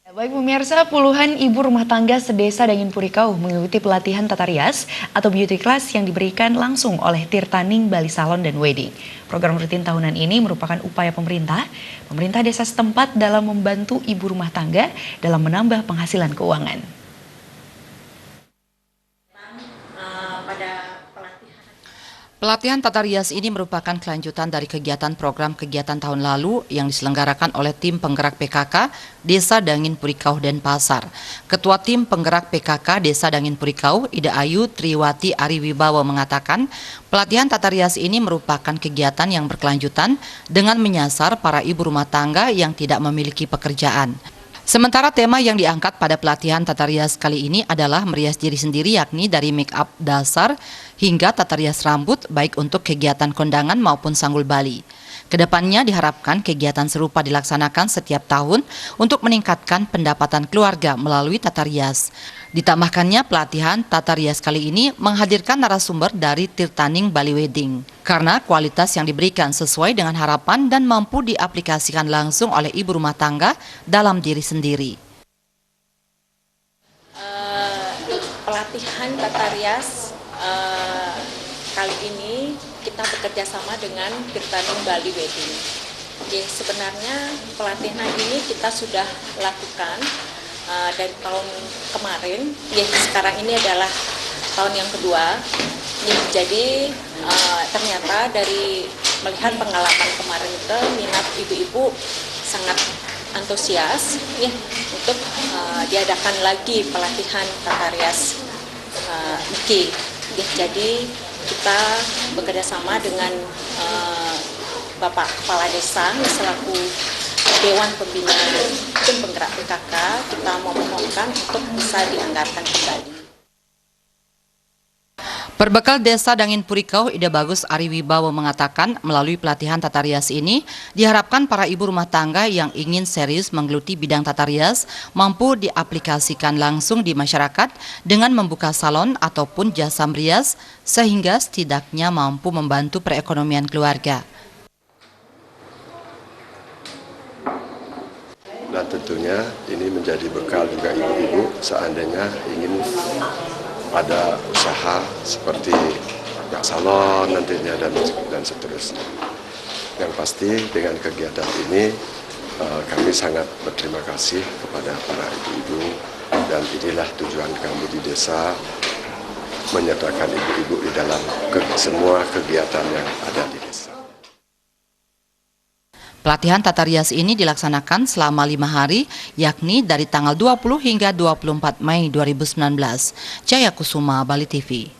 Baik pemirsa, puluhan ibu rumah tangga sedesa Dangin Purikau mengikuti pelatihan tata rias atau beauty class yang diberikan langsung oleh Tirtaning Bali Salon dan Wedding. Program rutin tahunan ini merupakan upaya pemerintah desa setempat dalam membantu ibu rumah tangga dalam menambah penghasilan keuangan. Pelatihan tata rias ini merupakan kelanjutan dari kegiatan program kegiatan tahun lalu yang diselenggarakan oleh tim penggerak PKK Desa Dangin Purikau Denpasar. Ketua tim penggerak PKK Desa Dangin Purikau, Ida Ayu Triwati Ariwibawa mengatakan, pelatihan tata rias ini merupakan kegiatan yang berkelanjutan dengan menyasar para ibu rumah tangga yang tidak memiliki pekerjaan. Sementara tema yang diangkat pada pelatihan tata rias kali ini adalah merias diri sendiri, yakni dari make up dasar hingga tata rias rambut baik untuk kegiatan kondangan maupun sanggul Bali. Kedepannya diharapkan kegiatan serupa dilaksanakan setiap tahun untuk meningkatkan pendapatan keluarga melalui tata rias. Ditambahkannya pelatihan tata rias kali ini menghadirkan narasumber dari Tirtaning Bali Wedding karena kualitas yang diberikan sesuai dengan harapan dan mampu diaplikasikan langsung oleh ibu rumah tangga dalam diri sendiri. Pelatihan tata rias kali ini kita bekerja sama dengan Tirtaning Bali Wedding. Jadi sebenarnya pelatihan ini kita sudah lakukan dari tahun kemarin, ya sekarang ini adalah tahun yang kedua. Jadi ternyata dari melihat pengalaman kemarin itu minat ibu-ibu sangat antusias ya untuk diadakan lagi pelatihan tata rias Iki. Ya, jadi kita bekerja sama dengan Bapak Kepala Desa selaku Dewan Pembina Tim Penggerak PKK, kita memohonkan untuk bisa dianggarkan kembali. Perbekal Desa Dangin Purikau, Ida Bagus Ariwibawa mengatakan melalui pelatihan tata rias ini diharapkan para ibu rumah tangga yang ingin serius menggeluti bidang tata rias mampu diaplikasikan langsung di masyarakat dengan membuka salon ataupun jasa merias sehingga setidaknya mampu membantu perekonomian keluarga. Dan tentunya ini menjadi bekal juga ibu-ibu seandainya ingin ada usaha seperti salon nantinya dan seterusnya. Yang pasti dengan kegiatan ini kami sangat berterima kasih kepada para ibu-ibu dan inilah tujuan kami di desa menyertakan ibu-ibu di dalam semua kegiatan yang ada di desa. Pelatihan tata rias ini dilaksanakan selama 5 hari, yakni dari tanggal 20 hingga 24 Mei 2019. Jaya Kusuma, Bali TV.